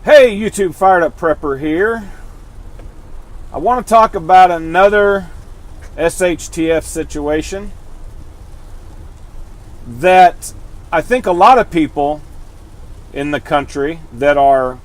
Hey, YouTube Fired Up Prepper here. I want to talk about another SHTF situation that I think a lot of people in the country that are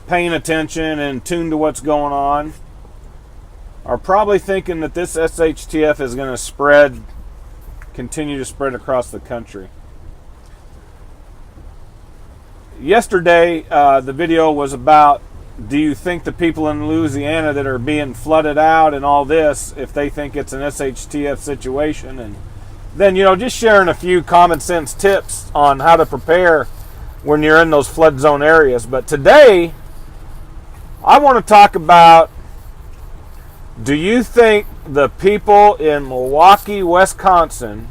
paying attention and tuned to what's going on are probably thinking that this SHTF is going to continue to spread across the country. Yesterday, the video was about, do you think the people in Louisiana that are being flooded out and all this, if they think it's an SHTF situation? And then, just sharing a few common sense tips on how to prepare when you're in those flood zone areas. But today, I want to talk about, do you think the people in Milwaukee, Wisconsin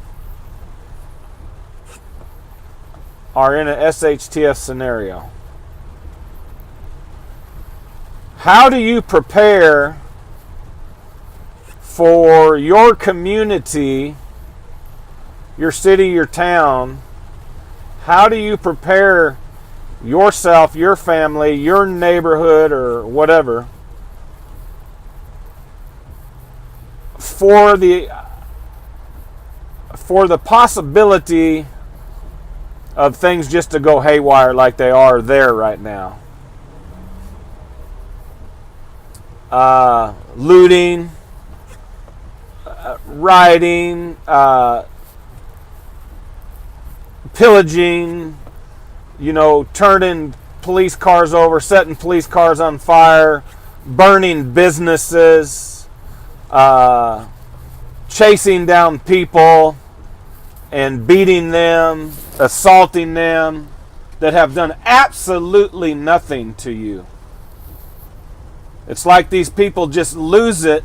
are in an SHTF scenario? How do you prepare for your community, your city, your town? How do you prepare yourself, your family, your neighborhood, or whatever for the possibility of things just to go haywire like they are there right now? Looting, rioting, pillaging, turning police cars over, setting police cars on fire, burning businesses, chasing down people and beating them, assaulting them, that have done absolutely nothing to you. It's like these people just lose it,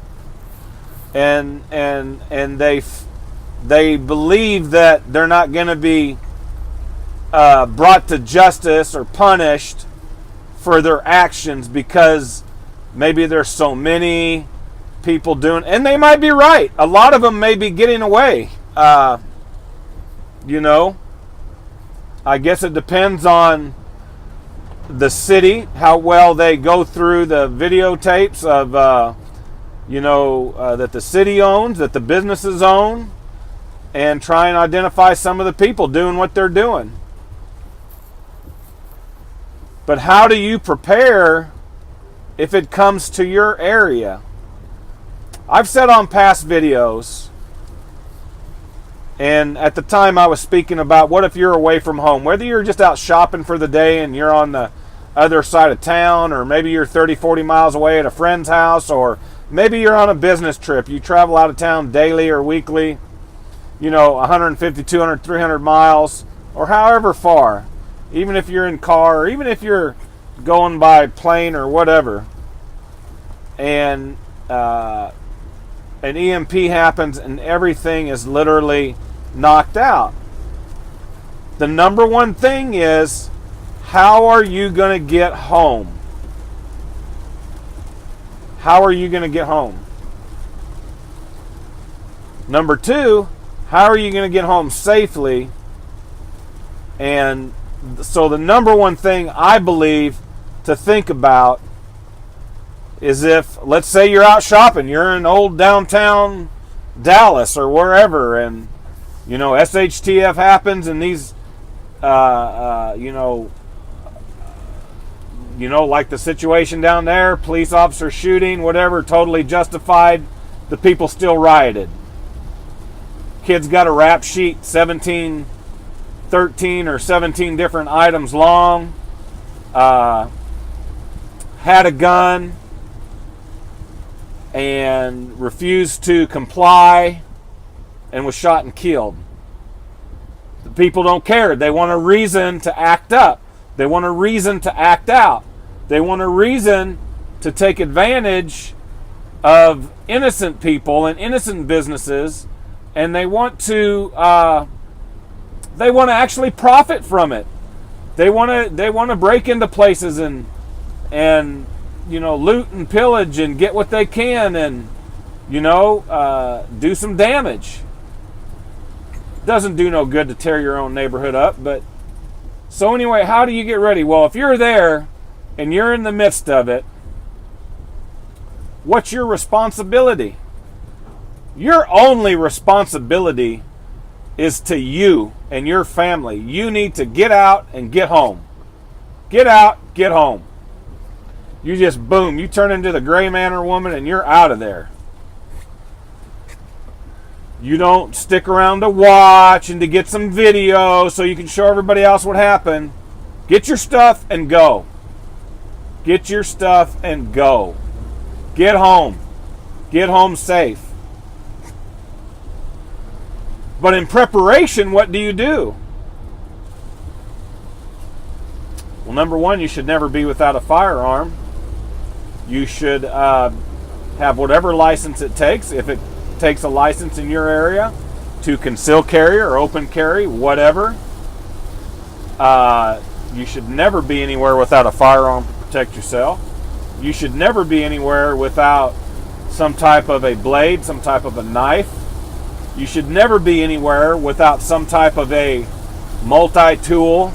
and they believe that they're not going to be brought to justice or punished for their actions because maybe there's so many people doing, and they might be right. A lot of them may be getting away. I guess it depends on the city, how well they go through the videotapes of, that the city owns, that the businesses own, and try and identify some of the people doing what they're doing. But how do you prepare if it comes to your area? I've said on past videos, and at the time I was speaking about, what if you're away from home? Whether you're just out shopping for the day and you're on the other side of town, or maybe you're 30, 40 miles away at a friend's house, or maybe you're on a business trip. You travel out of town daily or weekly, 150, 200, 300 miles, or however far. Even if you're in car, or even if you're going by plane or whatever, and an EMP happens and everything is literally knocked out. The number one thing is, how are you going to get home? How are you going to get home? Number two, how are you going to get home safely? And so the number one thing I believe to think about is, if, let's say you're out shopping, you're in old downtown Dallas or wherever, and SHTF happens, and these like the situation down there, police officer shooting, whatever, totally justified, the people still rioted. Kids got a rap sheet, 13 or 17 different items long, had a gun, and refused to comply, and was shot and killed. The people don't care. They want a reason to act up. They want a reason to act out. They want a reason to take advantage of innocent people and innocent businesses, and they want to actually profit from it. They want to break into places and loot and pillage and get what they can, and do some damage. Doesn't do no good to tear your own neighborhood up. But so anyway, how do you get ready? Well, if you're there and you're in the midst of it, what's your responsibility? Your only responsibility is to you and your family. You need to get out and get home. Get out, get home. You just, boom, you turn into the gray man or woman and you're out of there. You don't stick around to watch and to get some video so you can show everybody else what happened. Get your stuff and go. Get your stuff and go. Get home. Get home safe. But in preparation, what do you do? Well, number one, you should never be without a firearm. You should have whatever license it takes. If it takes a license in your area to conceal carry or open carry, whatever. You should never be anywhere without a firearm to protect yourself. You should never be anywhere without some type of a blade, some type of a knife. You should never be anywhere without some type of a multi-tool.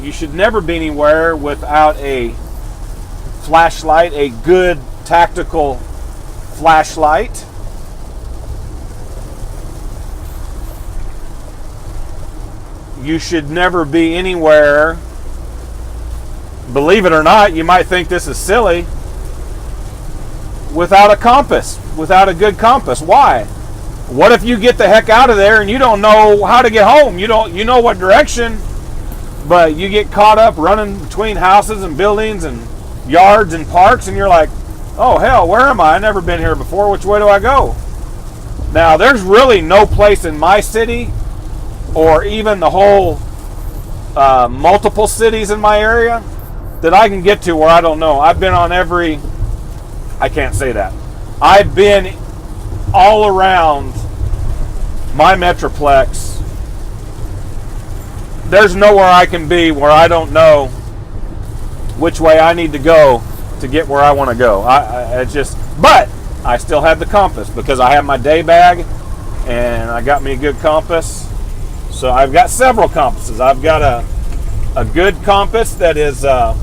You should never be anywhere without a flashlight, a good tactical flashlight. You should never be anywhere, believe it or not, you might think this is silly, without a compass, without a good compass. Why? What if you get the heck out of there and you don't know how to get home? You know what direction, but you get caught up running between houses and buildings and yards and parks, and you're like, oh hell, where am I? I've never been here before. Which way do I go? Now, there's really no place in my city or even the whole multiple cities in my area that I can get to where I don't know. I've been on I can't say that. I've been all around my metroplex. There's nowhere I can be where I don't know which way I need to go to get where I want to go. But I still have the compass because I have my day bag and I got me a good compass. So I've got several compasses. I've got a good compass that is, kind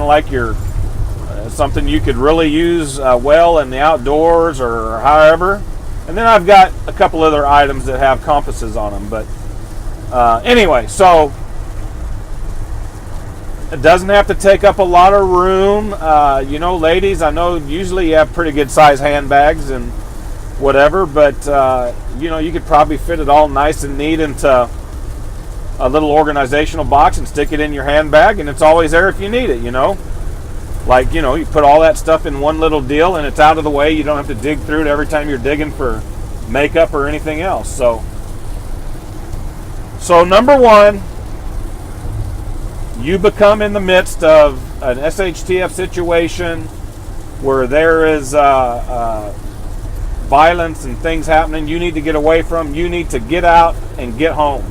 of like your something you could really use well in the outdoors or however. And then I've got a couple other items that have compasses on them. But anyway, so it doesn't have to take up a lot of room. Ladies, I know usually you have pretty good size handbags and whatever, but you could probably fit it all nice and neat into a little organizational box and stick it in your handbag, and it's always there if you need it, Like, you put all that stuff in one little deal and it's out of the way. You don't have to dig through it every time you're digging for makeup or anything else. So number one, you become in the midst of an SHTF situation where there is violence and things happening you need to get away from. You need to get out and get home.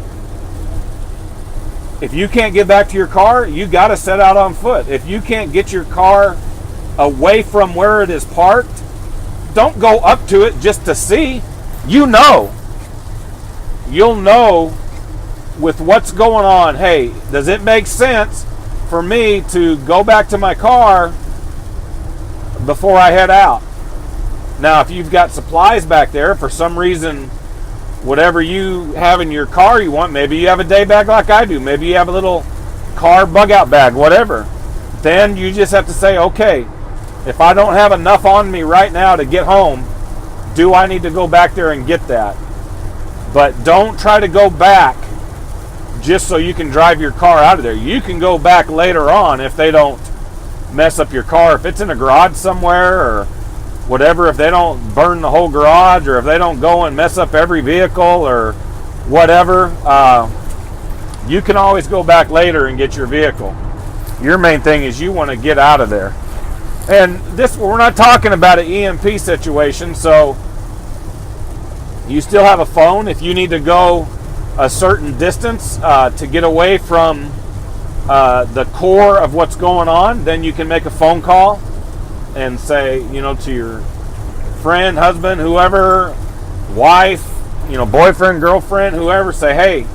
If you can't get back to your car, you got to set out on foot. If you can't get your car away from where it is parked, don't go up to it just to see. You'll know with what's going on. Hey, does it make sense for me to go back to my car before I head out? Now, if you've got supplies back there, for some reason, whatever you have in your car you want, maybe you have a day bag like I do, maybe you have a little car bug out bag, whatever, then you just have to say, okay, if I don't have enough on me right now to get home, do I need to go back there and get that? But don't try to go back just so you can drive your car out of there. You can go back later on if they don't mess up your car. If it's in a garage somewhere or whatever, if they don't burn the whole garage or if they don't go and mess up every vehicle or whatever, you can always go back later and get your vehicle. Your main thing is you want to get out of there. And we're not talking about an EMP situation, so you still have a phone. If you need to go a certain distance to get away from the core of what's going on, then you can make a phone call and say, to your friend, husband, whoever, wife, boyfriend, girlfriend, whoever, say, hey,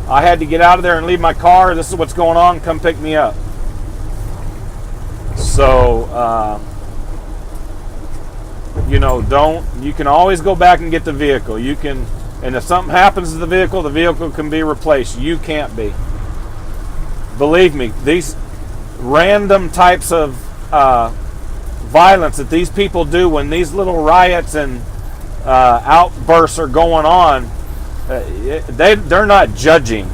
I had to get out of there and leave my car. This is what's going on. Come pick me up. So, you know, you can always go back and get the vehicle. You can, and if something happens to the vehicle can be replaced. You can't be. Believe me, these random types of violence that these people do when these little riots and outbursts are going on, they're not judging.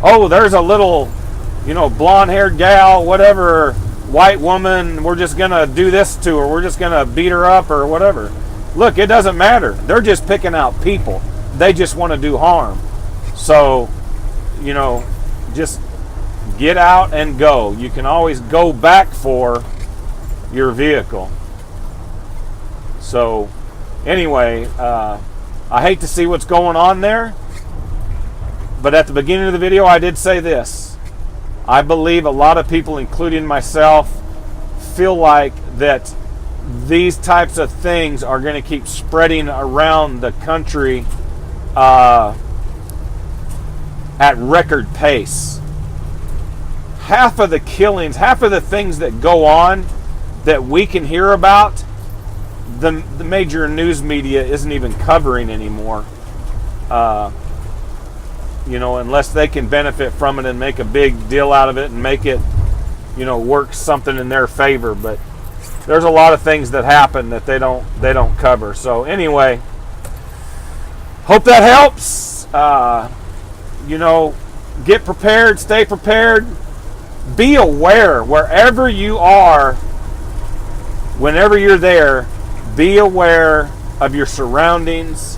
Oh, there's a little, you know, blonde-haired gal, whatever, white woman, we're just going to do this to her. We're just going to beat her up or whatever. Look, it doesn't matter. They're just picking out people. They just want to do harm. So, you know, just get out and go. You can always go back for your vehicle. So, anyway, I hate to see what's going on there. But at the beginning of the video, I did say this. I believe a lot of people, including myself, feel like that these types of things are going to keep spreading around the country at record pace. Half of the killings, half of the things that go on that we can hear about, the major news media isn't even covering anymore. You know, unless they can benefit from it and make a big deal out of it and make it, you know, work something in their favor. But there's a lot of things that happen that they don't cover. So anyway, hope that helps. You know, get prepared, stay prepared, be aware wherever you are. Whenever you're there, be aware of your surroundings.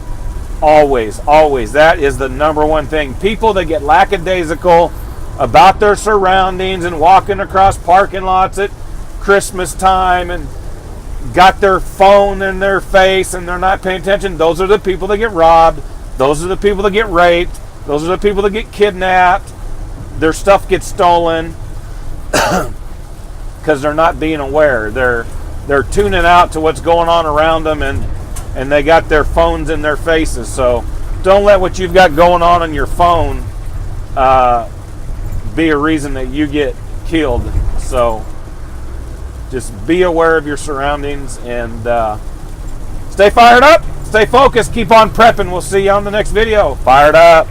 Always, always. That is the number one thing. People that get lackadaisical about their surroundings and walking across parking lots at Christmas time and got their phone in their face and they're not paying attention, those are the people that get robbed. Those are the people that get raped. Those are the people that get kidnapped. Their stuff gets stolen because they're not being aware. They're tuning out to what's going on around them, and they got their phones in their faces. So don't let what you've got going on your phone be a reason that you get killed. So just be aware of your surroundings and stay fired up, stay focused, keep on prepping. We'll see you on the next video. Fired up.